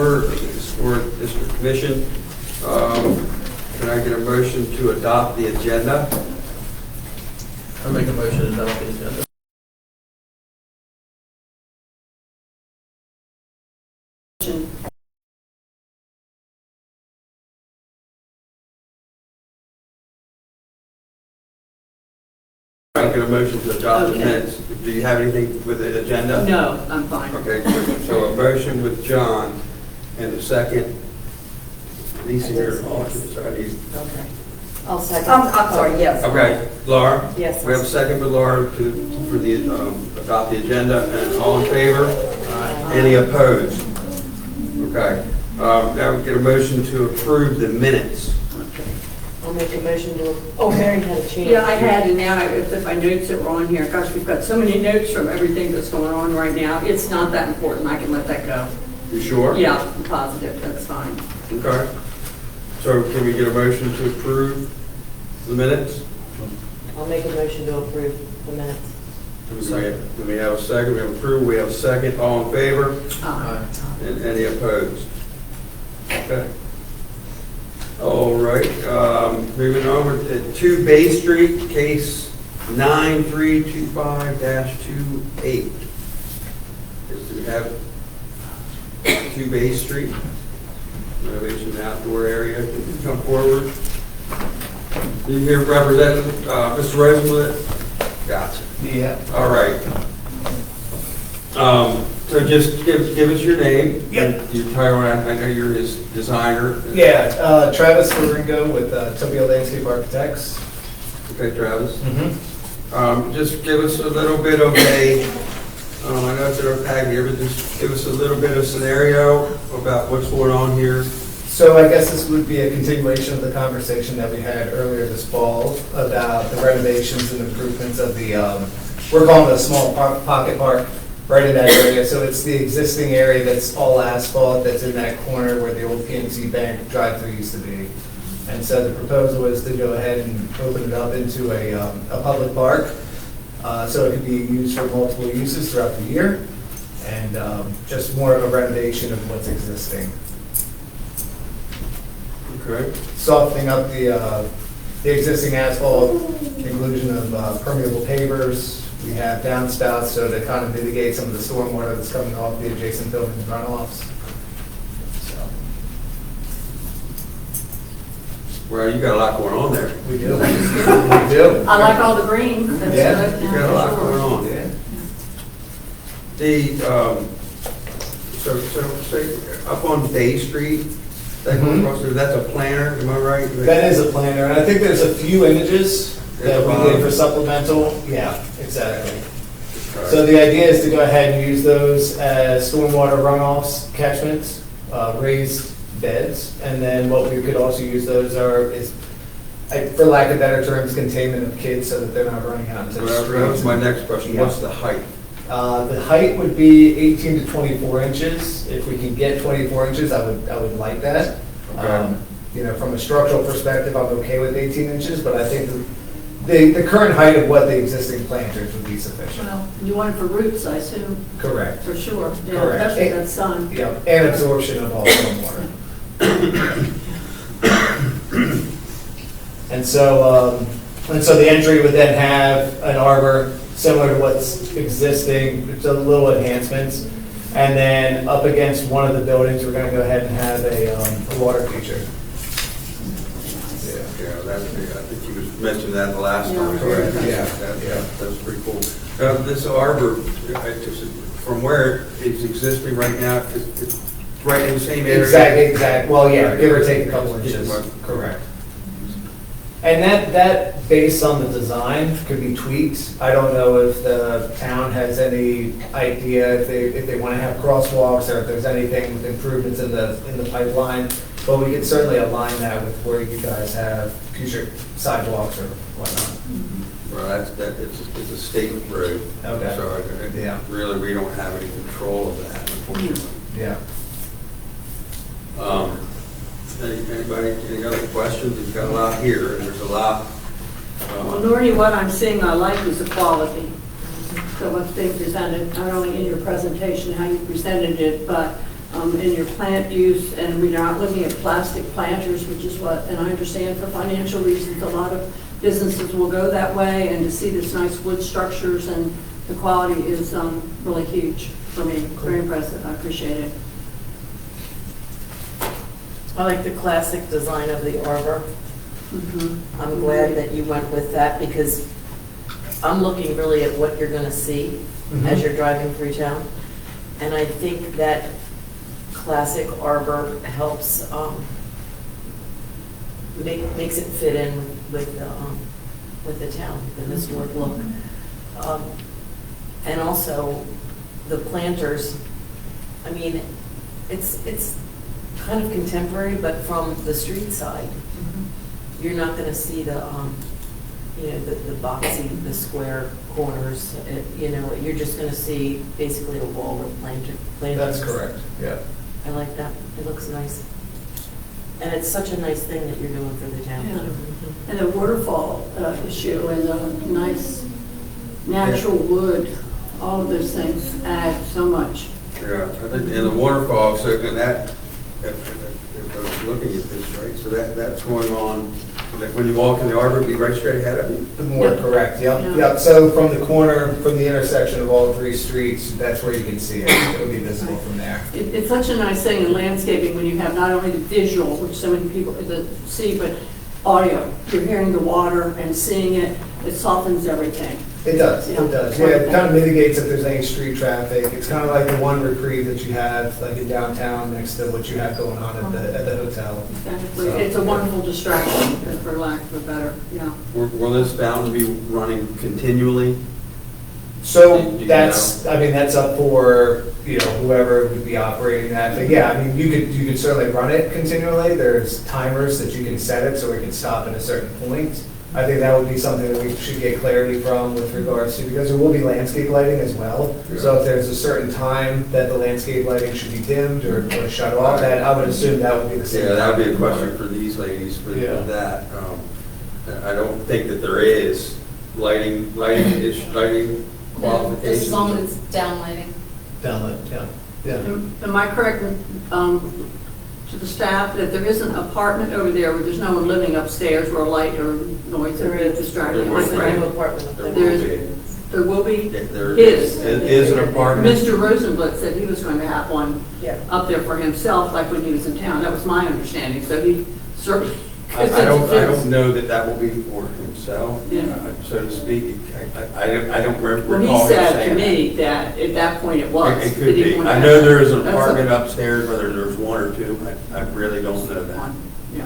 Sewer District Commission. Can I get a motion to adopt the agenda? I'll make a motion to adopt the agenda. I get a motion to adopt the Okay. minutes. Do you have anything with the agenda? No, I'm fine. Okay, so a motion with John and a second. Lisa here. So I need- Okay. I'll second. I'm sorry, yes. Okay, Laura? Yes. We have a second with Laura for the, adopt the agenda, and all in favor? Any opposed? Okay, now we get a motion to approve the minutes. I'll make a motion to, oh, Mary had a chance. Yeah, I had, and now I looked at my notes that were on here. Gosh, we've got so many notes from everything that's going on right now. It's not that important. I can let that go. You sure? Yeah, I'm positive. That's fine. Okay. So can we get a motion to approve the minutes? I'll make a motion to approve the minutes. Do we have a second? We have approved, we have a second. All in favor? Aye. And any opposed? Okay. All right, moving over to 2 Bay Street, case 9325-28. Do we have 2 Bay Street, renovation outdoor area? Can you come forward? Do you hear Representative Mr. Rosenbluth? Gotcha. Yeah. All right. So just give us your name. Yep. Your title, I know you're his designer. Yeah, Travis Waringo with Tobio Landscape Architects. Okay, Travis. Mm-hmm. Just give us a little bit of a, I know it's in our packet here, but just give us a little bit of scenario about what's going on here. So I guess this would be a continuation of the conversation that we had earlier this fall about the renovations and improvements of the, we're calling it a small pocket park right in that area. So it's the existing area that's all asphalt that's in that corner where the old PNC Bank drive-through used to be. And so the proposal is to go ahead and open it up into a public park. So it could be used for multiple uses throughout the year, and just more of a renovation of what's existing. Okay. Softening up the existing asphalt, inclusion of permeable pavers. We have downspouts so to kind of mitigate some of the stormwater that's coming off the adjacent buildings runoffs. So, Well, you got a lot going on there. we do. We do. I like all the green. That's Yeah, good. You got a lot going on. Yeah. The, so say, up on Bay Street, that goes across there, that's a planter, am I right? That is a planner, and I think there's a few images that we did for supplemental. Yeah, exactly. So the idea is to go ahead and use those as stormwater runoffs, catchments, raised beds, and then what we could also use those is, for lack of better terms, containment of kids so that they're not running out into the That was streets. my next question, Yeah. what's the height? The height would be 18 to 24 inches. If we can get 24 inches, I would like that. Okay. You know, from a structural perspective, I'm okay with 18 inches, but I think the current height of what the existing planters would be sufficient. Well, you want it for roots, I assume, Correct. for sure. Yeah, Correct. especially that sun. Yeah, and absorption of all stormwater. And so the entry would then have an arbor similar to what's existing, it's a little enhancements. And then up against one of the buildings, we're gonna go ahead and have a water feature. Yeah, I think you mentioned that the last time. Yeah. Correct. Yeah. That's pretty cool. This arbor, from where it's existing right now, it's right in the same area? Exactly, well, yeah, give or take a couple inches, correct. And that based on the design could be tweaked. I don't know if the town has any idea if they want to have crosswalks or if there's anything with improvements in the pipeline. But we could certainly align that with where you guys have future sidewalks or whatnot. Well, it's a state road. Okay. So Yeah. really, we don't have any control of that, unfortunately. Yeah. Anybody, any other questions? You've got a lot here, and there's a lot. Well, Nordy, what I'm seeing I like is the quality. So what's being presented, not only in your presentation, how you presented it, but in your plant use, and we're not looking at plastic planters, which is what, and I understand for financial reasons, a lot of businesses will go that way, and to see this nice wood structures and the quality is really huge for me, very impressive, I appreciate it. I like the classic design of the arbor. Mhm. I'm glad that you went with that because I'm looking really at what you're going to see as you're driving through town. And I think that classic arbor helps, makes it fit in with the town, the historic look. And also the planters, I mean, it's kind of contemporary, but from the street side, you're not going to see the, the boxy, the square corners. You're just going to see basically a wall of planters. That's correct, yeah. I like that. It looks nice. And it's such a nice thing that you're doing for the town. Yeah. And the waterfall issue and the nice natural wood, all of those things add so much. Yeah, I think in the waterfall, so and that, if I was looking at this, right, so that's going on, like when you walk in the arbor, it'll be right straight ahead of you. The more Yep. correct, yep, Yeah. yep. So from the corner, from the intersection of all three streets, that's where you can see it. It'll be visible from there. It's such a nice thing in landscaping when you have not only the visual, which so many people see, but audio. You're hearing the water and seeing it, it softens everything. It does, Yeah. it does. Yeah, it kind of mitigates if there's any street traffic. It's kind of like the one reprieve that you have, like in downtown, next to what you have going on at the hotel. Exactly. It's a wonderful distraction, for lack of a better, yeah. Will this fountain be running continually? So Do you that's, I mean, that's up for, whoever would be operating that. But yeah, I mean, you could certainly run it continually. There's timers that you can set it so it can stop at a certain point. I think that would be something that we should get clarity from with regards to, because there will be landscape lighting as well. So if there's a certain time that the landscape lighting should be dimmed or shut off, that I would assume that would be the same. Yeah, that would be a question for these ladies for Yeah. that. I don't think that there is lighting qualifications. As long as it's downlighting. Downlit, yeah. Am I correct to the staff that there is an apartment over there where there's no one living upstairs where a light or noise would be distracting? There It's is. a new apartment. There There will is- be. There will be? There His. is an apartment. Mr. Rosenblatt said he was going to have one Yeah. up there for himself, like when he was in town. That was my understanding, so he certainly. I don't know that that will be for himself, Yeah. so to speak. I don't recall Well, him he said to saying me that at that point it was. It that could he be. wanted I to know have- there is an that's a- apartment upstairs, whether there's one or two, I really don't know that, One, yeah.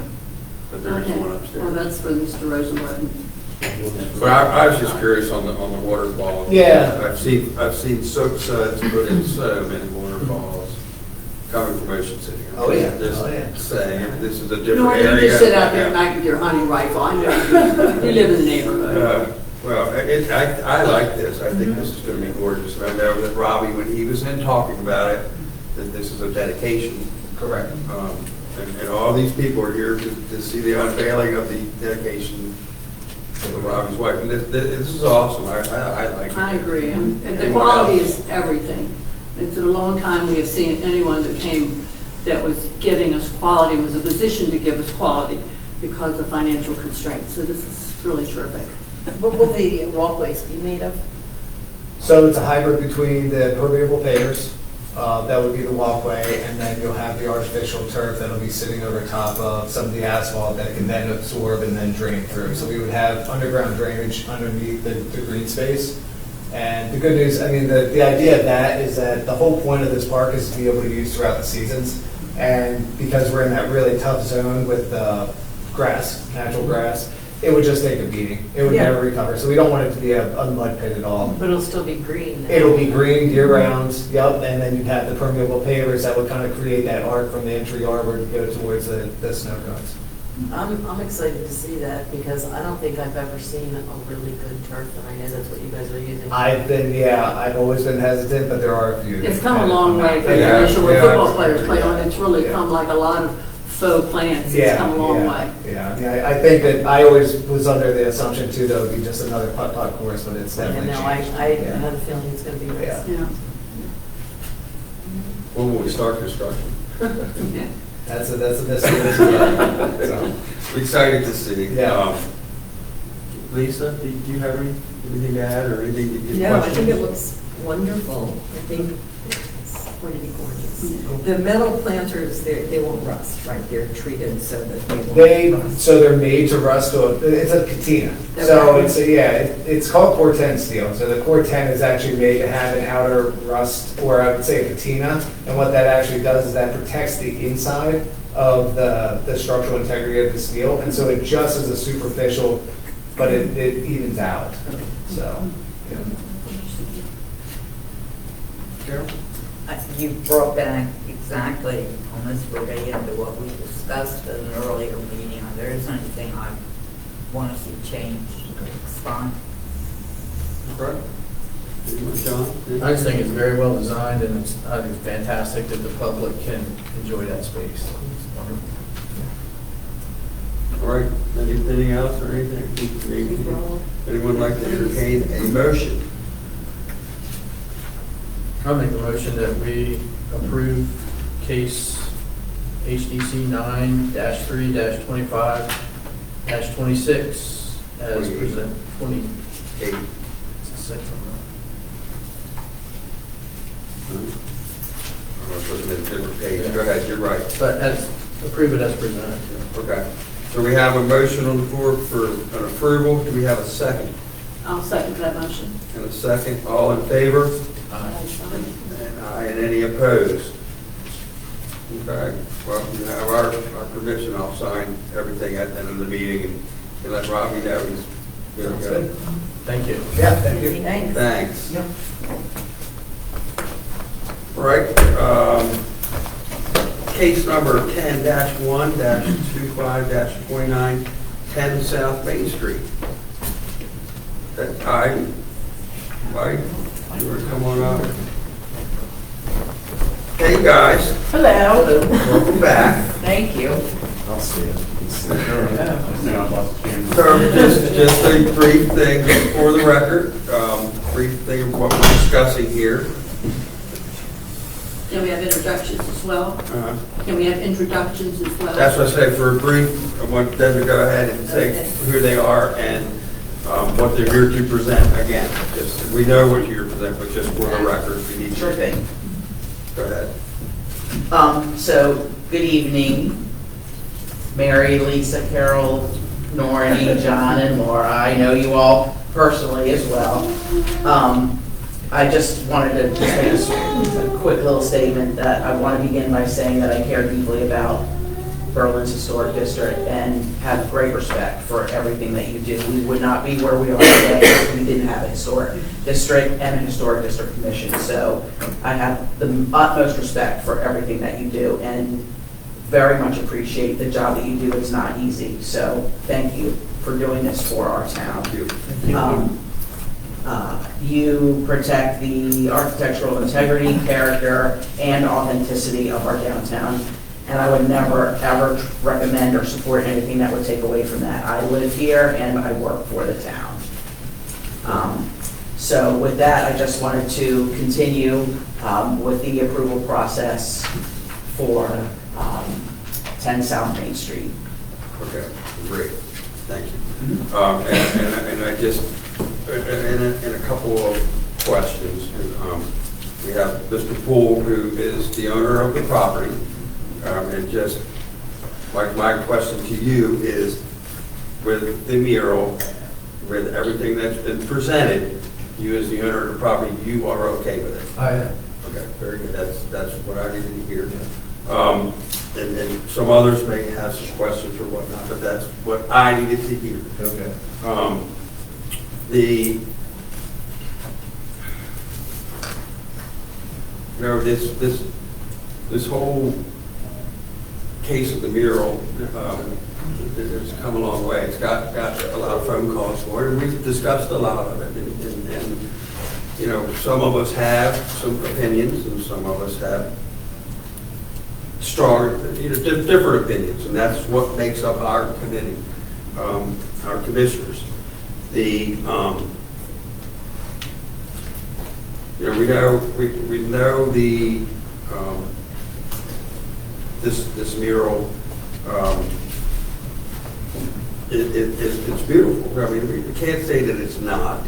but there is Okay. one Well, upstairs. that's for Mr. Rosenblatt. But I was just curious on the waterfall. Yeah. I've seen soap suds put in so many waterfalls coming from Ocean City. Oh, yeah. Just Oh, yeah. saying, this is a You different know, area. you just sit out there at night with your hunting rifle. I know you live in the neighborhood. Well, I like this. I think this is going to be gorgeous. And I know that Robbie, when he was in talking about it, that this is a dedication. Correct. And all these people are here to see the unveiling of the dedication of Robbie's wife. And this is awesome. I like it. I agree, and the Anyone quality else? is everything. It's a long time we have seen anyone that came that was giving us quality, was a position to give us quality because of financial constraints. So this is really terrific. What will the walkways be made of? So it's a hybrid between the permeable pavers, that would be the walkway, and then you'll have the artificial turf that'll be sitting over top of some of the asphalt that can then absorb and then drain through. So we would have underground drainage underneath the green space. And the good news, I mean, the idea of that is that the whole point of this park is to be able to use throughout the seasons. And because we're in that really tough zone with grass, natural grass, it would just take a beating. It would Yeah. never recover. So we don't want it to be a mud pit at all. But it'll still be green. It'll be green year-round, yep, and then you'd have the permeable pavers that would kind of create that arc from the entry arbor to go towards the snow cones. I'm excited to see that because I don't think I've ever seen a really good turf, and I know that's what you guys are using. I've always been hesitant, but there are a few. It's come a long way from the Yeah, initial where yeah, football players play on. yeah, It's really yeah. come like a lot of faux plants. It's Yeah, come a long yeah, way. Yeah, I mean, I think that I always was under the assumption too, that it would be just another putt-putt course, but it's And definitely now changed. I Yeah. have a feeling it's going to be nice. Yeah. Yeah. When will we start construction? That's a mystery as well. So, We're excited to see. Yeah. Lisa, do you have anything to add or anything to get No, I questions? think it looks wonderful. I think it's going to be gorgeous. The metal planters, they won't rust, right? They're treated so that they won't rust. So they're made to rust, it's a patina. So it's called core 10 steel. So the core 10 is actually made to have an outer rust, or I would say a patina. And what that actually does is that protects the inside of the structural integrity of the steel. And so it just is a superficial, but it evens out. So, yeah. Carol? You brought back exactly almost verbatim to what we discussed in an earlier meeting. There isn't anything I want to see changed. It's fine. Right. Anyone, John? I just think it's very well designed, and it's, I think, fantastic that the public can enjoy that space. It's wonderful. All right, anything else or anything? Anyone like to entertain a motion? I'll make a motion that we approve case HDC 9-3-25-26 as presented. 28. It's the second one. I'm looking at a different page. Go ahead, you're right. But approve it as presented. Okay. So we have a motion on the floor for an approval. Do we have a second? I'll second that motion. And a second. All in favor? And aye, and any opposed? Okay, well, you have our permission, I'll sign everything at the end of the meeting and let Robbie know he's good to go. Thank you. Yeah, thank you. Thanks. Thanks. Yep. All right, case number 10-1-25-29, 10 South Main Street. Hi, Mike, you want to come on up? Hey, guys. Hello. Welcome back. Thank you. So just a brief thing for the record, brief thing of what we're discussing here. Can we have introductions as well? Can we have introductions as well? That's what I said, for a brief, I want them to go ahead and say who they are and what they're here to present again. Just, we know what you're here to present, but just for the record, we need Sure to. thing. Go ahead. So, good evening, Mary, Lisa, Carol, Noreen, John, and Laura. I know you all personally as well. I just wanted to just make a quick little statement that I want to begin by saying that I care deeply about Berlin's Historic District and have great respect for everything that you do. We would not be where we are today if we didn't have a historic district and a historic district commission. So I have the utmost respect for everything that you do and very much appreciate the job that you do. It's not easy. So thank you for doing this for our town. You protect the architectural integrity, character, and authenticity of our downtown. And I would never, ever recommend or support anything that would take away from that. I live here and I work for the town. So with that, I just wanted to continue with the approval process for 10 South Main Street. Okay, great, thank you. And I just, and a couple of questions. We have Mr. Poole, who is the owner of the property. And just, like, my question to you is, with the mural, with everything that's been presented, you as the owner of the property, you are okay with it? I am. Okay, very good, that's what I needed to hear. And some others may have some questions or whatnot, but that's what I needed to hear. Okay. This whole case of the mural, it's come a long way. It's got a lot of phone calls for it, and we've discussed a lot of it. And you know, some of us have some opinions, and some of us have strong, different opinions, and that's what makes up our committee, our commissioners. We know the this mural, it's beautiful. I mean, we can't say that it's not.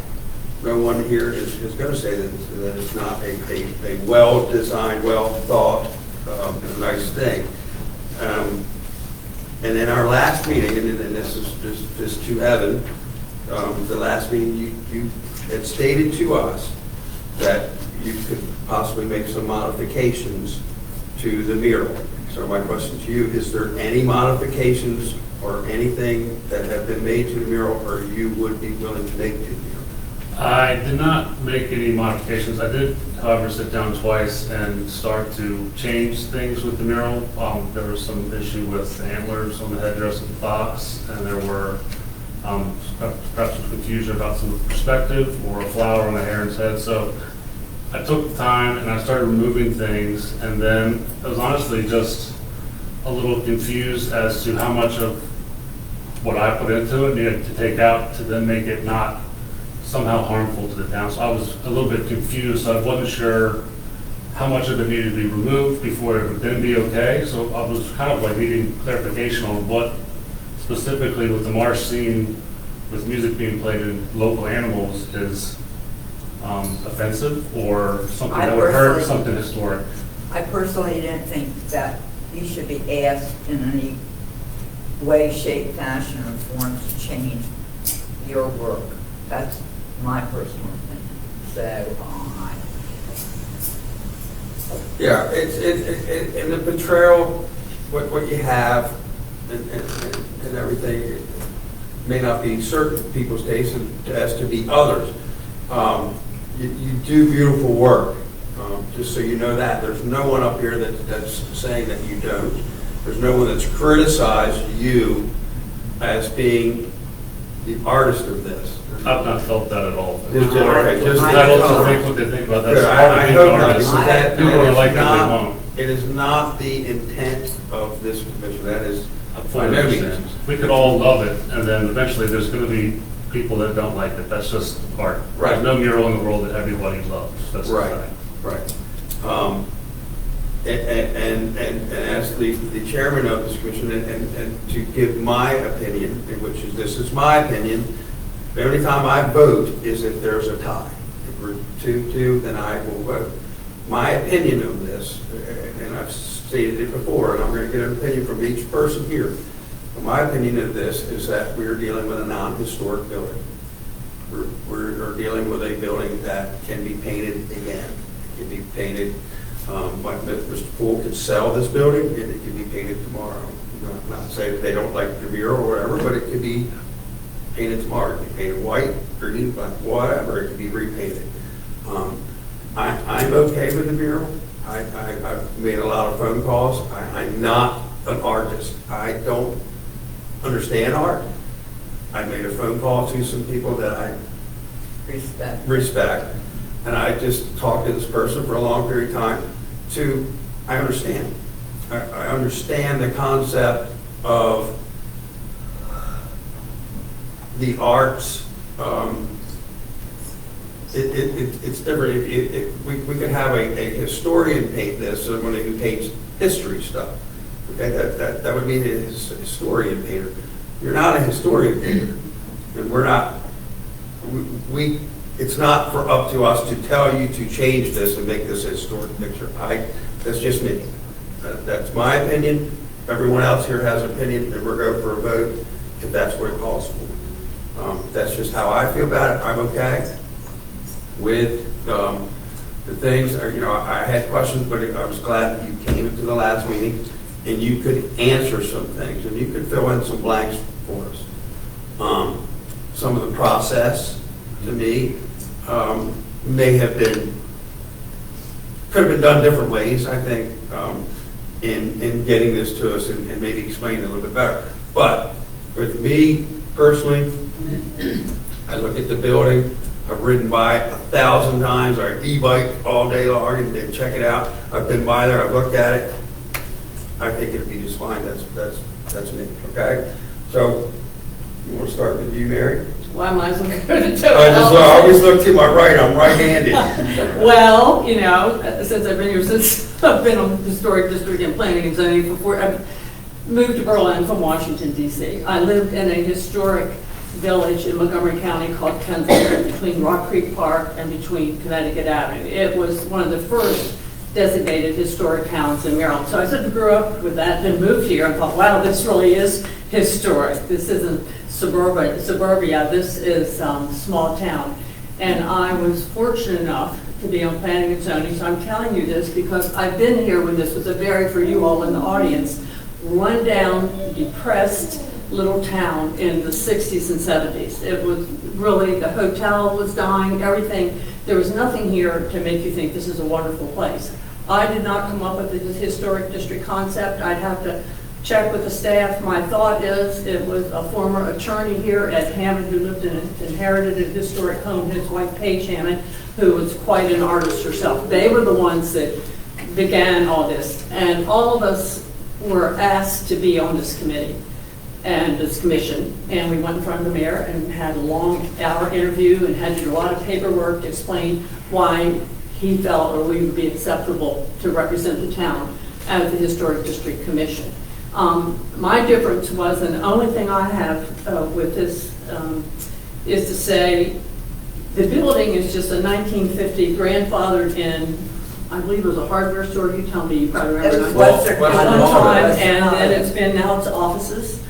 No one here is going to say that it's not a well-designed, well-thought, nice thing. And in our last meeting, and this is just to heaven, the last meeting, you had stated to us that you could possibly make some modifications to the mural. So my question to you, is there any modifications or anything that have been made to the mural or you would be willing to make to the mural? I did not make any modifications. I did, however, sit down twice and start to change things with the mural. There was some issue with antlers on the headdress of the fox, and there were perhaps some confusion about some perspective or a flower on a heron's head. So I took the time and I started removing things, and then I was honestly just a little confused as to how much of what I put into it needed to take out to then make it not somehow harmful to the town. So I was a little bit confused. So I wasn't sure how much of it needed to be removed before it would then be okay. So I was kind of like needing clarification on what specifically with the marsh scene with music being played and local animals is offensive or something that would hurt something historic. I personally didn't think that you should be asked in any way, shape, fashion, or form to change your work. That's my personal opinion. So, Yeah, it's in the portrayal, what you have and everything, it may not be certain people's taste as to be others. You do beautiful work, just so you know that. There's no one up here that's saying that you don't. There's no one that's criticized you as being the artist of this. I've not felt that at all. Okay, just I also think what they think about that. Good, I hope not, because that People are like is that, they not, won't. it is not the intent of this commission. That is I by fully no understand. means. We could all love it, and then eventually there's going to be people that don't like it. That's just art. Right. There's no mural in the world that everybody loves. That's the Right, fact. right. And as the chairman of this commission, and to give my opinion, which is, this is my opinion, the only time I vote is if there's a tie. If we're 2-2, then I will vote. My opinion of this, and I've stated it before, and I'm going to get an opinion from each person here. My opinion of this is that we're dealing with a non-historic building. We're dealing with a building that can be painted again. It can be painted, like Mr. Poole could sell this building, and it can be painted tomorrow. Not to say that they don't like the mural or whatever, but it could be painted tomorrow. It could be painted white, green, black, whatever. It could be repainted. I'm okay with the mural. I've made a lot of phone calls. I'm not an artist. I don't understand art. I made a phone call to some people that I respect, and I just talked to this person for a long period of time. I understand. I understand the concept of the arts. It's different. We could have a historian paint this, someone who paints history stuff. Okay, that would be a historian painter. You're not a historian painter, and we're not. It's not for up to us to tell you to change this and make this a historic picture. That's just me. That's my opinion. Everyone else here has an opinion, and we're going for a vote if that's what it calls for. That's just how I feel about it. I'm okay with the things. I had questions, but I was glad that you came into the last meeting and you could answer some things and you could fill in some blanks for us. Some of the process, to me, may have been, could have been done different ways, I think, in getting this to us and maybe explain it a little bit better. But with me personally, I look at the building. I've ridden by 1,000 times. I e-bike all day long and check it out. I've been by there. I've looked at it. I think it'd be just fine. That's me. Okay. So you want to start with you, Mary? Well, I might as well go to I just always look to my right, I'm right-handed. Well, you know, since I've been here, since I've been on historic district and planning and zoning for I've moved to Berlin from Washington DC. I lived in a historic village in Montgomery County called Kensington, between Rock Creek Park and between Connecticut Avenue. It was one of the first designated historic towns in Maryland. So I sort of grew up with that, then moved here and thought, wow, this really is historic. This isn't suburbia, this is small town. And I was fortunate enough to be on planning and zoning, so I'm telling you this because I've been here when this was a very, for you all in the audience, run down, depressed little town in the 60s and 70s. It was really, the hotel was dying, everything. There was nothing here to make you think this is a wonderful place. I did not come up with the historic district concept. I'd have to check with the staff. My thought is it was a former attorney here at Hammond who lived in inherited a historic home, his wife Paige Hammond, who was quite an artist herself. They were the ones that began all this. And all of us were asked to be on this committee and this commission. And we went in front of the mayor and had a long hour interview and had to do a lot of paperwork to explain why he felt or we would be acceptable to represent the town as the Historic District Commission. My difference was, and the only thing I have with this is to say the building is just a 1950 grandfathered in, I believe it was a hardware store, you tell me, you probably remember. It was At one Western time, Western and then it's been now to offices.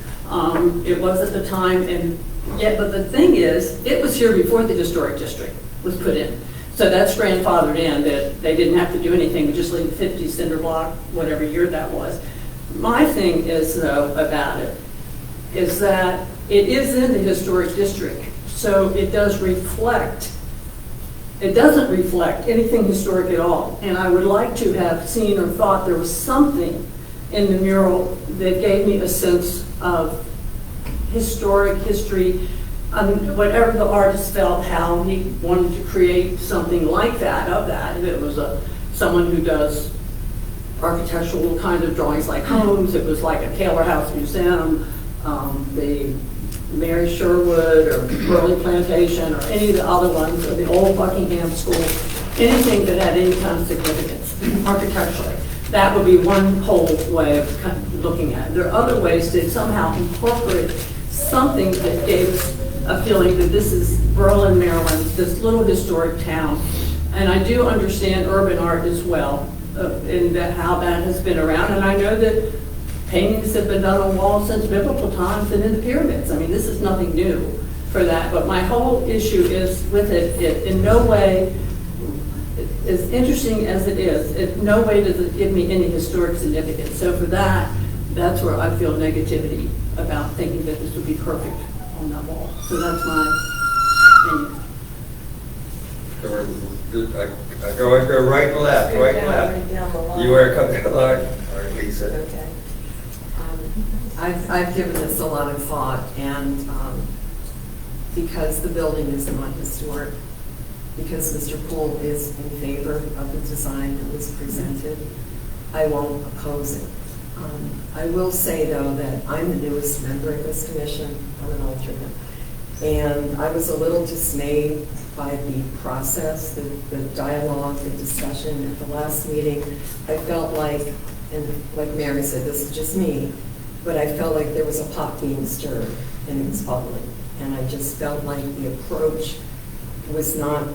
It was at the time, and yet, but the thing is, it was here before the Historic District was put in. So that's grandfathered in, that they didn't have to do anything, but just leave the 50 cinder block, whatever year that was. My thing is, though, about it, is that it is in the historic district, so it does reflect, it doesn't reflect anything historic at all. And I would like to have seen or thought there was something in the mural that gave me a sense of historic history. Whatever the artist felt, how he wanted to create something like that, of that. If it was someone who does architectural kind of drawings like homes, it was like a Taylor House Museum, the Mary Sherwood or Burley Plantation or any of the other ones, or the old Buckingham School, anything that had any kind of significance architecturally. That would be one whole way of kind of looking at it. There are other ways to somehow incorporate something that gave us a feeling that this is Berlin, Maryland, this little historic town. And I do understand urban art as well, in that how that has been around. And I know that paintings have been done on walls since biblical times and in the pyramids. I mean, this is nothing new for that. But my whole issue is with it in no way, as interesting as it is, in no way does it give me any historic significance. So for that, that's where I feel negativity about thinking that this would be perfect on that wall. So that's my opinion. I go right and left, right and left. Right down the line. You want to come down the line? All right, Lisa. Okay. I've given this a lot of thought, and because the building is not historic, because Mr. Poole is in favor of the design that was presented, I won't oppose it. I will say, though, that I'm the newest member of this commission. I'm an alternate. And I was a little dismayed by the process, the dialogue, the discussion at the last meeting. I felt like, and like Mary said, this is just me, but I felt like there was a pot being stirred and it was bubbling. And I just felt like the approach was not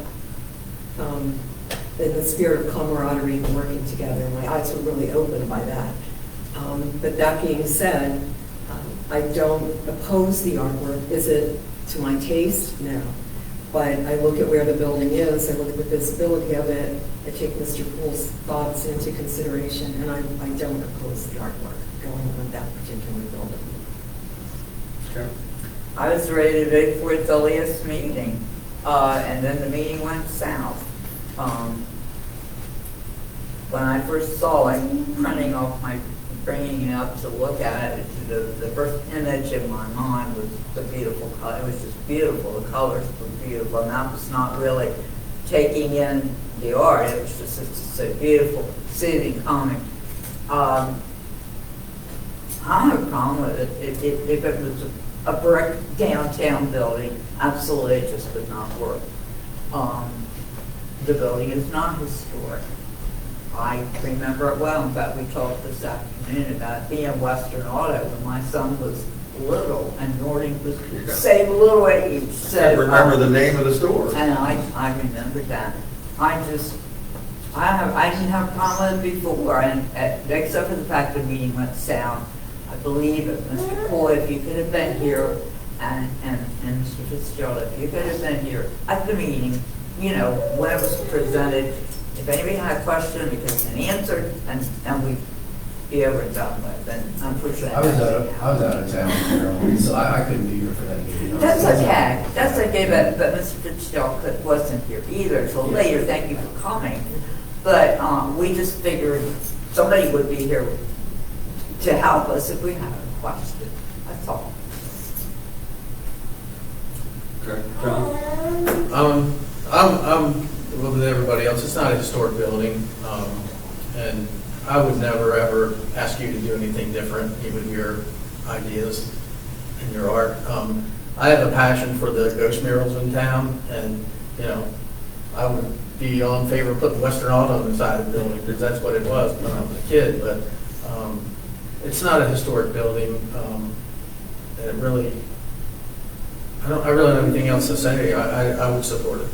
in the spirit of camaraderie and working together. My eyes were really opened by that. But that being said, I don't oppose the artwork. Is it to my taste? No. But I look at where the building is, I look at the visibility of it, I take Mr. Poole's thoughts into consideration, and I don't oppose the artwork going on that particular building. Okay. I was ready to vote for its earliest meeting, and then the meeting went south. When I first saw it, printing off bringing it up to look at it, the first image in my mind was the beautiful color. It was just beautiful. The colors were beautiful, and that was not really taking in the art. It was just a beautiful, soothing comic. I have a problem with it. If it was a brick downtown building, absolutely it just would not work. The building is not historic. I remember it well. In fact, we talked this afternoon about being Western Auto when my son was little and Norton was the same little age. I So, can't remember the name of the store. and I remember that. I didn't have a problem with it before, and except for the fact the meeting went south. I believe it, Mr. Cole, if you could have been here, and Mr. Fitzgerald, if you could have been here at the meeting, you know, when it was presented, if anybody had a question, it could have been answered, and we'd be over and done with, and unfortunately. I was out of town, Carol, so I couldn't be here for that meeting. That's okay, but Mr. Fitzgerald wasn't here either until later, thank you for coming. But we just figured somebody would be here to help us if we had a question, that's all. Okay, John? I'm with everybody else, it's not a historic building, and I would never, ever ask you to do anything different, even your ideas and your art. I have a passion for the ghost murals in town, and, you know, I would be on favor of putting Western Auto on the side of the building, because that's what it was when I was a kid, but it's not a historic building, and it really, I really don't have anything else to say. I would support it.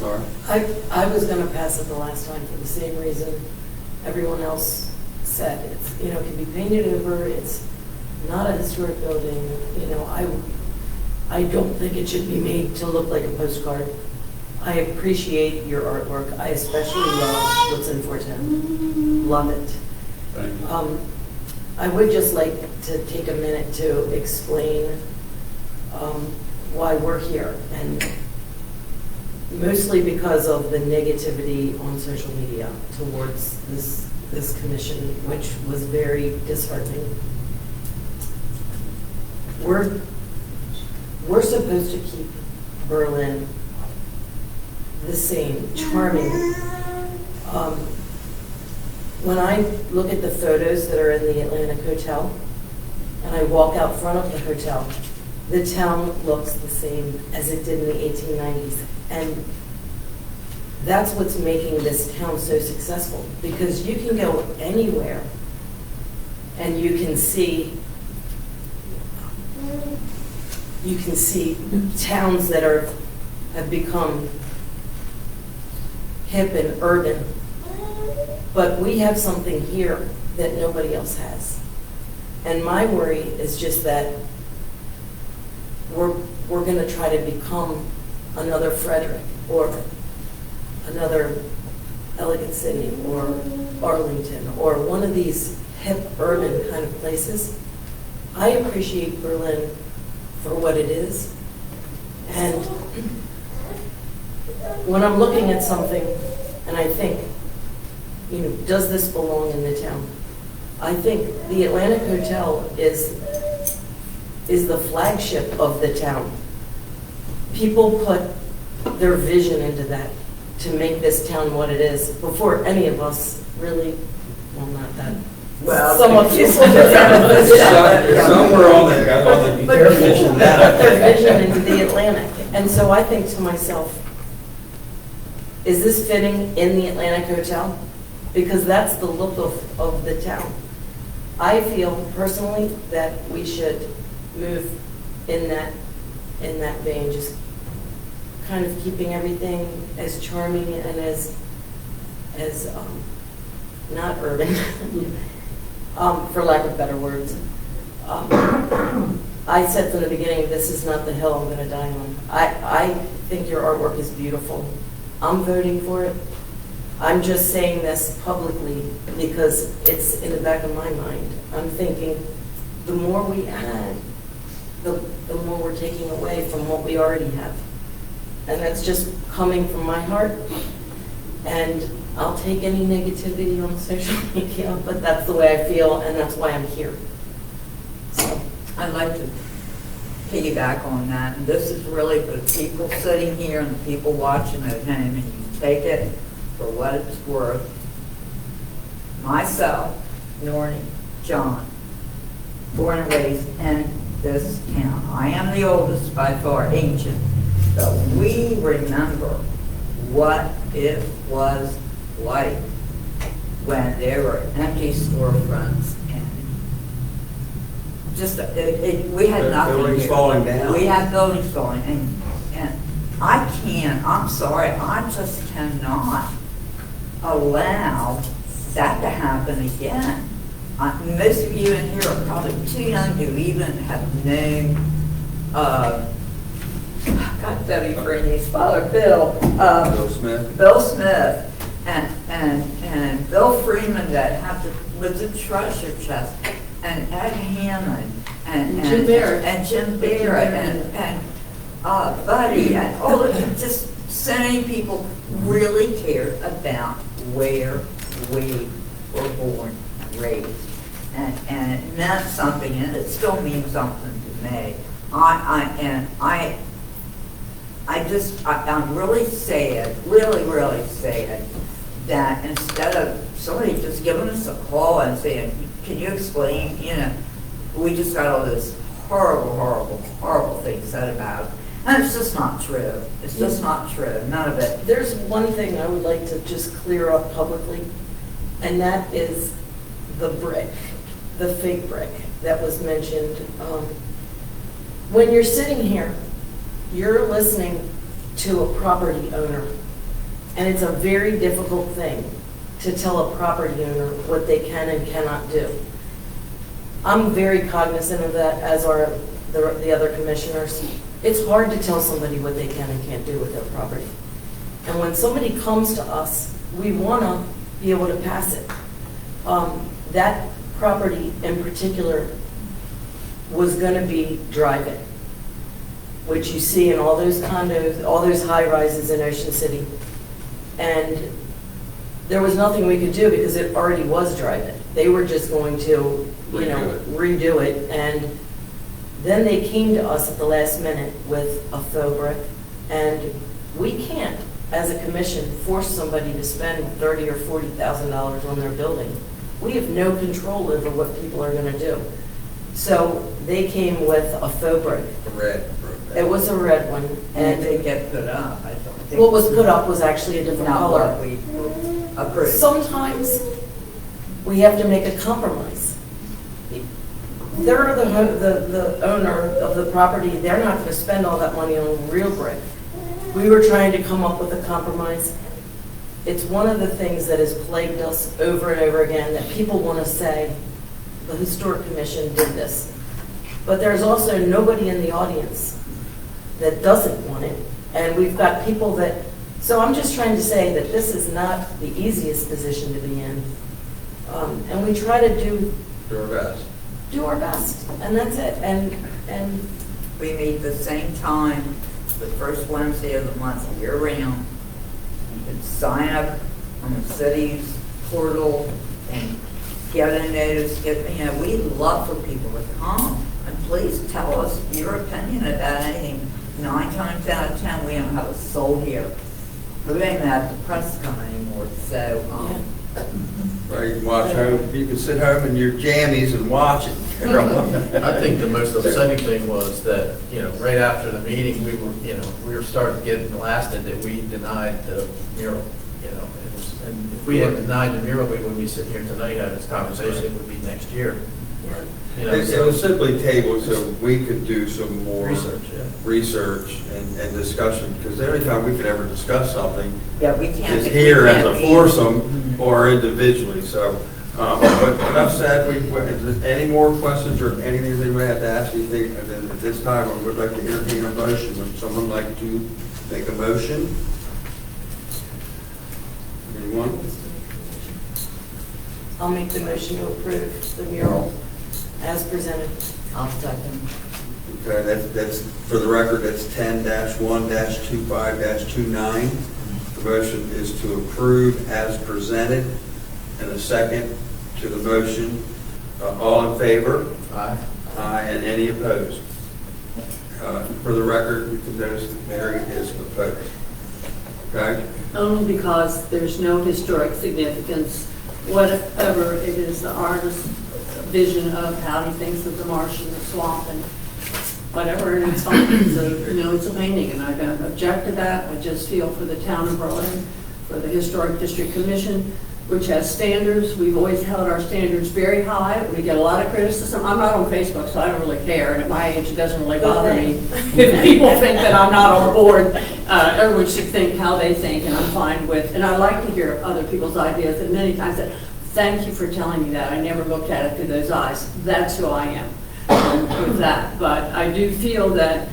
Laura? I was going to pass it the last time for the same reason everyone else said. It's, you know, it can be painted over. It's not a historic building. You know, I don't think it should be made to look like a postcard. I appreciate your artwork. I especially love what's in 410. Love it. Thank you. I would just like to take a minute to explain why we're here, and mostly because of the negativity on social media towards this commission, which was very disheartening. We're supposed to keep Berlin the same, charming. When I look at the photos that are in the Atlantic Hotel, and I walk out front of the hotel, the town looks the same as it did in the 1890s. And that's what's making this town so successful, because you can go anywhere and you can see towns that have become hip and urban. But we have something here that nobody else has. And my worry is just that we're going to try to become another Frederick or another Elegant City or Arlington or one of these hip urban kind of places. I appreciate Berlin for what it is. And when I'm looking at something and I think, you know, does this belong in the town? I think the Atlantic Hotel is the flagship of the town. People put their vision into that to make this town what it is before any of us really, well, not that. Well, Some of you. Somewhere on there, got all the But definition people of that. put their vision into the Atlantic. And so I think to myself, is this fitting in the Atlantic Hotel? Because that's the look of the town. I feel personally that we should move in that vein, just kind of keeping everything as charming and as not urban, for lack of better words. I said from the beginning, this is not the hill I'm going to die on. I think your artwork is beautiful. I'm voting for it. I'm just saying this publicly because it's in the back of my mind. I'm thinking the more we add, the more we're taking away from what we already have. And that's just coming from my heart. And I'll take any negativity on social media, but that's the way I feel, and that's why I'm here. So I'd like to piggyback on that, and this is really for the people sitting here and the people watching at home, and you take it for what it's worth. Myself, Nornie, John, born and raised in this town. I am the oldest by far, ancient, but we remember what it was like when there were empty storefronts and just, we had nothing Buildings here. falling down. We had buildings falling, and I can't, I'm sorry, I just cannot allow that to happen again. Most of you in here are probably too young to even have known, God, Debbie Freeney's father, Bill. Bill Smith. Bill Smith and Bill Freeman that had was a treasure chest, and Ed Hammond and Jim Barrett. and Jim Barrett and Buddy and all of them, just so many people really cared about where we were born and raised, and it meant something, and it still means something to me. I'm really sad, really sad that instead of somebody just giving us a call and saying, can you explain, we just got all this horrible things said about it. And it's just not true. It's just not true. None of it. There's one thing I would like to just clear up publicly, and that is the brick, the fake brick that was mentioned. When you're sitting here, you're listening to a property owner, and it's a very difficult thing to tell a property owner what they can and cannot do. I'm very cognizant of that, as are the other commissioners. It's hard to tell somebody what they can and can't do with their property. And when somebody comes to us, we want to be able to pass it. That property in particular was going to be drive-in, which you see in all those condos, all those high-rises in Ocean City. And there was nothing we could do because it already was drive-in. They were just going to, redo it. And then they came to us at the last minute with a faux brick. And we can't, as a commission, force somebody to spend $30,000 or $40,000 on their building. We have no control over what people are going to do. So they came with a faux brick. The red. It was a red one. And they get put up. I don't think. What was put up was actually a different Not color. what we approved. Sometimes we have to make a compromise. They're the owner of the property. They're not going to spend all that money on real brick. We were trying to come up with a compromise. It's one of the things that has plagued us over and over again, that people want to say, the Historic Commission did this. But there's also nobody in the audience that doesn't want it. And we've got people that, so I'm just trying to say that this is not the easiest position to be in. And we try to do our best, and that's it. And We meet the same time, the first Wednesday of the month, year round. You can sign up on the city's portal and get a notice, we'd love for people to come. And please tell us your opinion about anything. 9 times out of 10, we don't have a soul here. We don't even have the press come anymore, so, Right, you can watch home, you can sit home in your jammies and watch it. I think the most upsetting thing was that, right after the meeting, we were starting to get blasted that we denied the mural, and if we had denied the mural, we wouldn't be sitting here tonight having this conversation, it would be next year. It was simply tabled so we could do some more Research, and discussion, because the only time we could ever discuss something yeah, we can't. is here as a foursome or individually, so. But enough said, any more questions or anything they may have to ask, anything, and then at this time, I would like to entertain a motion. Would someone like to make a motion? Anyone? I'll make the motion to approve the mural as presented. I'll second. Okay, that's, for the record, that's 10-1-25-29. The motion is to approve as presented, and a second to the motion. All in favor? Aye. Aye, and any opposed? For the record, you can notice that Mary is opposed. Okay? Only because there's no historic significance, whatever it is the artist vision of how he thinks of the marsh and the swamp and whatever, and it's fine. So, it's a painting, and I don't object to that. I just feel for the town of Berlin, for the Historic District Commission, which has standards. We've always held our standards very high. We get a lot of criticism. I'm not on Facebook, so I don't really care, and at my age, it doesn't really bother me. If people think that I'm not on board, everyone should think how they think, and I'm fine with, and I like to hear other people's ideas, and many times that, thank you for telling me that. I never looked at it through those eyes. That's who I am with that. But I do feel that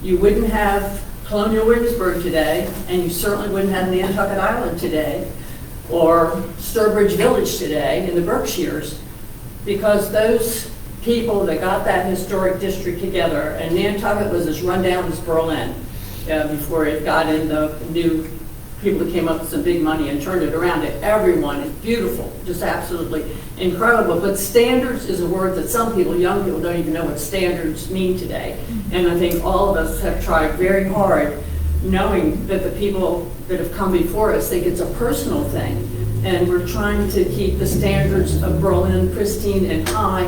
you wouldn't have Colonial Williamsburg today, and you certainly wouldn't have Nantucket Island today, or Sturbridge Village today in the Berkshires, because those people that got that historic district together, and Nantucket was as run down as Berlin before it got in the new people that came up with some big money and turned it around. Everyone is beautiful, just absolutely incredible. But standards is a word that some people, young people, don't even know what standards mean today. And I think all of us have tried very hard, knowing that the people that have come before us think it's a personal thing. And we're trying to keep the standards of Berlin pristine and high,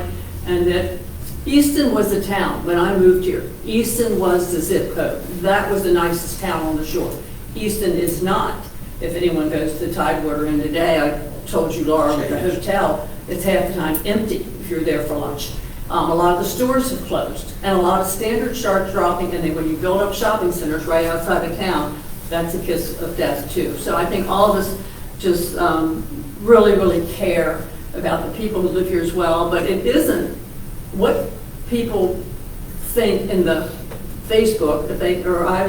and that Easton was the town when I moved here. Easton was the zip code. That was the nicest town on the shore. Easton is not. If anyone goes to the Tidewater Inn today, I told you, Laura, with the hotel, it's half the time empty if you're there for lunch. A lot of the stores have closed, and a lot of standards start dropping, and then when you build up shopping centers right outside of town, that's a kiss of death too. So I think all of us just really, really care about the people who live here as well, but it isn't what people think in the Facebook,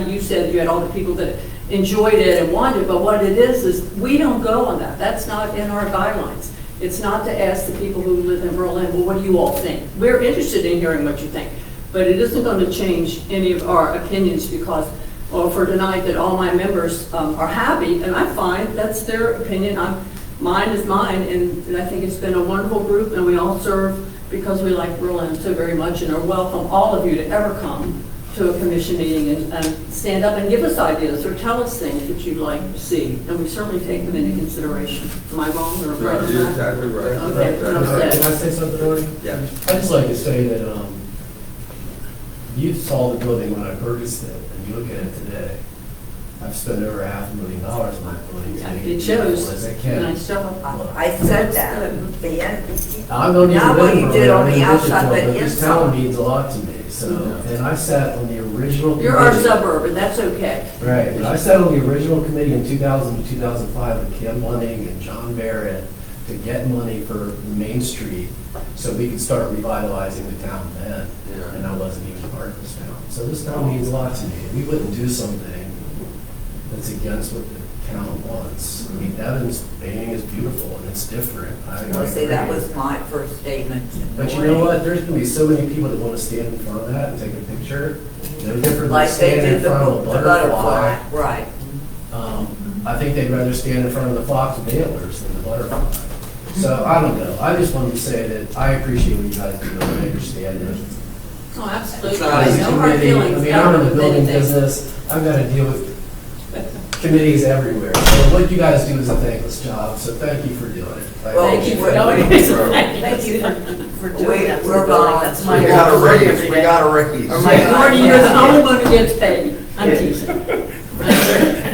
you said you had all the people that enjoyed it and wanted it, but what it is we don't go on that. That's not in our guidelines. It's not to ask the people who live in Berlin, well, what do you all think? We're interested in hearing what you think, but it isn't going to change any of our opinions because, or for tonight, that all my members are happy, and I'm fine. That's their opinion. Mine is mine, and I think it's been a wonderful group, and we all serve because we like Berlin so very much, and are welcome all of you to ever come to a commission meeting and stand up and give us ideas or tell us things that you'd like to see, and we certainly take them into consideration. Am I wrong or right? No, you're exactly right. Okay, Can I say something, Artie? Yeah. I'd just like to say that you saw the building when I purchased it, and you look at it today. I've spent over $500,000 on that building. Yeah, to make it beautiful shows. as I can. Nice job. I said that. I don't even Not what live you in did on Berlin, the I live in outside, Wichita, but this town inside. means a lot to me. So, and I sat on the original. You're our committee. suburban, that's okay. Right, and I sat on the original committee in 2000 to 2005 with Kim Lunning and John Barrett to get money for Main Street so we could start revitalizing the town then. Yeah. And I wasn't even part of this town. So this town means a lot to me. We wouldn't do something that's against what the town wants. I mean, Evan's painting is beautiful and it's different. Well, see, that was my first statement. But you know what? There's gonna be so many people that want to stand in front of that and take a picture. No different than Like they standing in did the front of a butterfly. Right. I think they'd rather stand in front of the fox with antlers than the butterfly. So I don't know. I just wanted to say that I appreciate what you guys do. I understand it. Oh, absolutely. It's not easy No hard committee. feelings. I mean, I'm in the Ever building anything. business. I've got to deal with committees everywhere. So what you guys do is a thankless job. So thank you for doing it. Well, Thank you for Well, knowing. Thank you for doing that. We're gone. That's my We goal for every day. got a raise. Oh my God, you're the only one who gets paid. I'm teasing.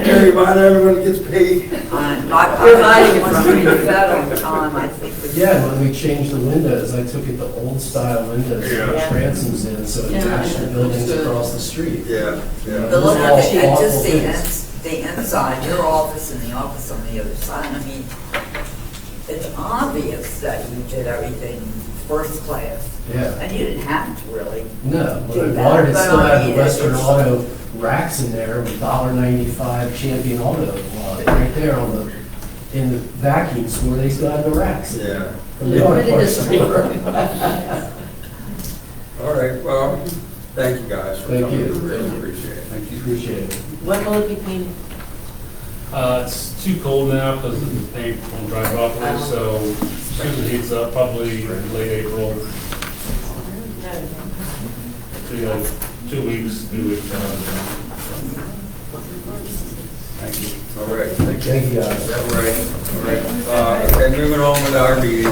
Everybody, everyone gets paid. My Providing comment it's was free. that on time, I think. Yeah, when we changed the windows, I took it to old style windows with Yeah. transoms in, so it Yeah. matched the buildings Good. across the street. Yeah, yeah. But look at All it, just awful the inside, your office and the office on the other side, I mean, it's obvious that you did everything first class. Yeah. And you didn't have to really. No, Do when I that, bought it, it but still I had mean, the Western it's- Auto racks in there with $1.95 Champion Auto right there on in the vacuum store, they still had the racks. Yeah. From the auto It parts is. store. All right, well, thank you guys for Thank coming. you. Really appreciate it. Thank you, appreciate it. When will it be painted? It's too cold now because the paint will dry properly, so as soon as it heats up, probably late April, maybe like 2 weeks. Thank you. All right, thank you. Thank you, guys. All right, all right. Okay, moving on with our meeting.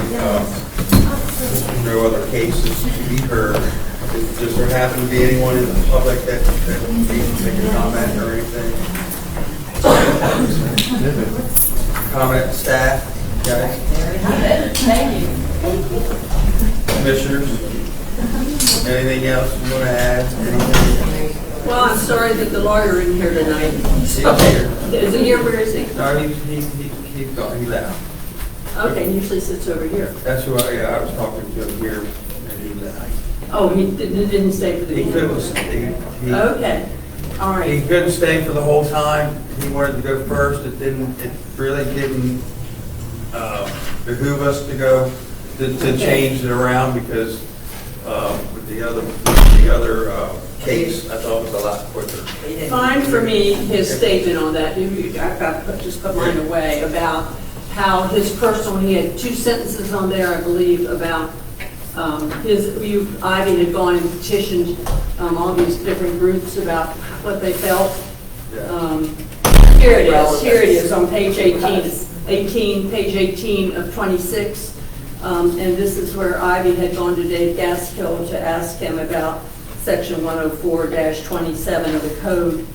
no other cases to be heard. Does there happen to be anyone in the public that needs to make a comment or anything? Comment, staff, guys? Thank you. Commissioners? Anything else you want to add? Anything? Well, I'm sorry that the lawyer isn't here tonight. He's here. Is he here? Where is he? No, he's gone, he left. Okay, he usually sits over here. That's who I was talking to him here, and he left. Oh, he didn't stay for the He meeting? couldn't, Okay, all he right. couldn't stay for the whole time. He wanted to go first. It really didn't behoove us to go, to change it around because with the other case, I thought it was a lot quicker. Fine for me, his statement on that, I've got to just put mine away, about how his personal, he had 2 sentences on there, I believe, about Ivy had gone and petitioned all these different groups about what they felt. Here it is on page 18 of 26. And this is where Ivy had gone to Dave Gaskill to ask him about section 104-27 of the code,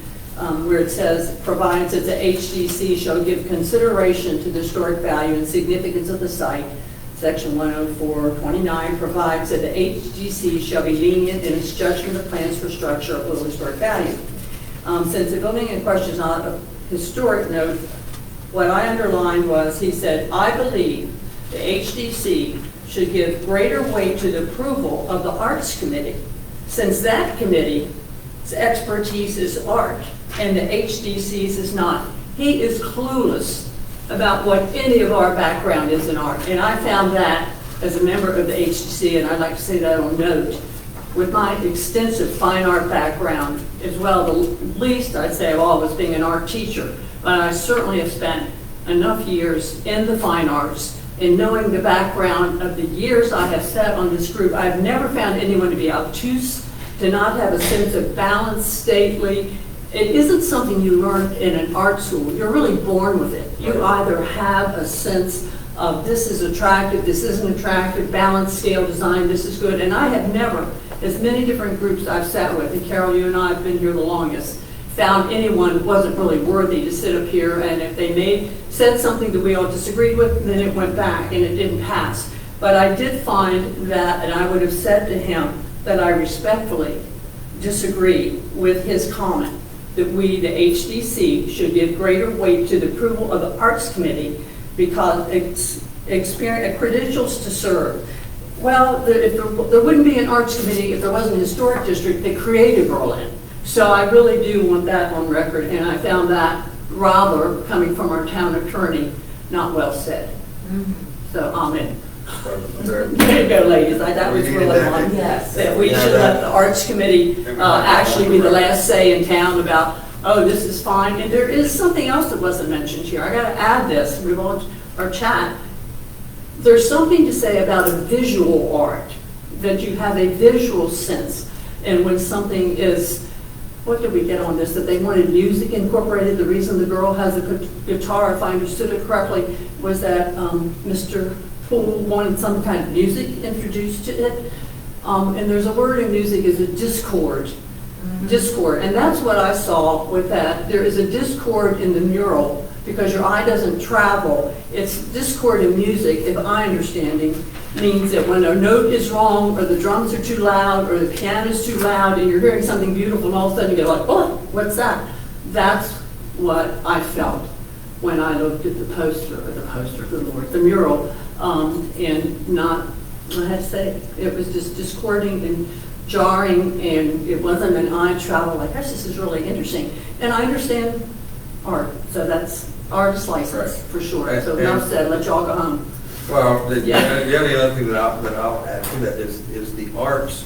where it says, provides that the HDC shall give consideration to the historic value and significance of the site. Section 104-29 provides that the HDC shall be lenient in its judgment of plans for structure of little historic value. Since the building in question is not a historic note, what I underlined was, he said, I believe the HDC should give greater weight to the approval of the Arts Committee, since that committee's expertise is art and the HDC's is not. He is clueless about what any of our background is in art. And I found that as a member of the HDC, and I'd like to say that on note, with my extensive fine art background as well, the least I'd say of all was being an art teacher. But I certainly have spent enough years in the fine arts and knowing the background of the years I have sat on this group. I've never found anyone to be obtuse, to not have a sense of balance, stately. It isn't something you learn in an art school. You're really born with it. You either have a sense of this is attractive, this isn't attractive, balance, scale, design, this is good. And I have never, as many different groups I've sat with, and Carol, you and I have been here the longest, found anyone wasn't really worthy to sit up here, and if they said something that we all disagreed with, then it went back and it didn't pass. But I did find that, and I would have said to him that I respectfully disagree with his comment that we, the HDC, should give greater weight to the approval of the Arts Committee because credentials to serve. Well, there wouldn't be an Arts Committee if there wasn't a historic district that created Berlin. So I really do want that on record, and I found that rather, coming from our town attorney, not well said. So, amen. There you go, ladies. That was really one. Yes. That we should let the Arts Committee actually be the last say in town about, oh, this is fine. And there is something else that wasn't mentioned here. I got to add this. We've all our chat. There's something to say about a visual art, that you have a visual sense. And when something is, what did we get on this? That they wanted music incorporated. The reason the girl has a guitar, if I understood it correctly, was that Mr. Poole wanted some kind of music introduced to it. And there's a word in music is a discord. Discord. And that's what I saw with that. There is a discord in the mural because your eye doesn't travel. It's discord in music, if my understanding, means that when a note is wrong or the drums are too loud or the piano is too loud and you're hearing something beautiful and all of a sudden you go like, oh, what's that? That's what I felt when I looked at the mural, and not, I have to say, it was just discording and jarring, and it wasn't an eye travel like, gosh, this is really interesting. And I understand art, so that's artist license for sure. So enough said, let y'all go home. Well, the only other thing that I'll add to that is the arts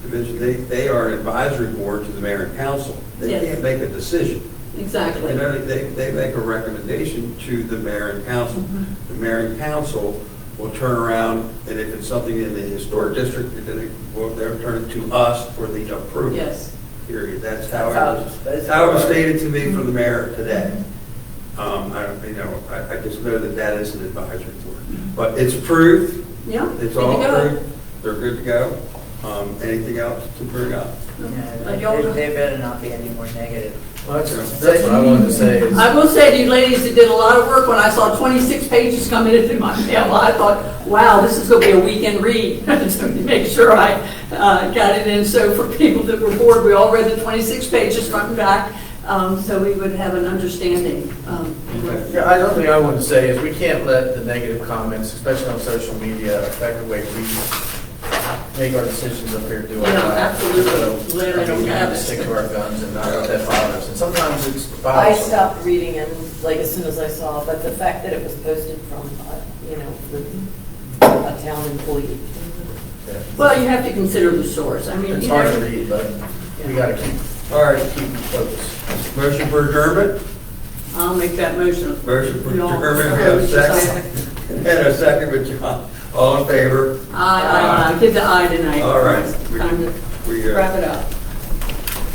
division. They are an advisory board to the mayor and council. They can't make a decision. Exactly. You know, they make a recommendation to the mayor and council. The mayor and council will turn around, and if it's something in the historic district, they'll turn it to us for the approval. Yes. Period. That's how it was stated to me from the mayor today. I just know that is an advisory board, but it's approved. Yeah. It's good to all go. approved, they're good to go. Anything else to bring up? But y'all- There better not be any more negative. Well, that's what I wanted to say is. I will say to you ladies, it did a lot of work when I saw 26 pages coming into my mail. I thought, wow, this is going to be a weekend read to make sure I got it in. So for people that were bored, we all read the 26 pages front and back, so we would have an understanding. Yeah, another thing I wanted to say is we can't let the negative comments, especially on social media, affect the way we make our decisions up here, do our Yeah, job. absolutely. So, Glad I I mean, don't we have need to it. stick to our guns and not let that bother us. And sometimes it's I bothersome. stopped reading and like as soon as I saw, but the fact that it was posted from, a town employee. Yeah. Well, you have to consider the source. I mean, It's you hard to know, read, but we gotta keep All right, focused. motion for adjournment? I'll make that motion. Motion for You all- adjournment, we have a second. And a second, but John, all in favor? Aye. Give the aye tonight. All right. Time to We, wrap it up.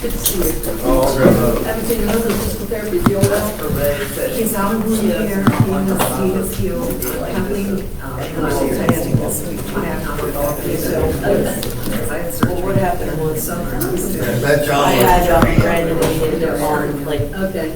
Good to see you. all good. Haven't seen your husband physical therapy, is he all well? He's out here, he was healed, happening, testing this week. Well, what happened was, Is that John? I had Brandon and he ended up on, like, Okay.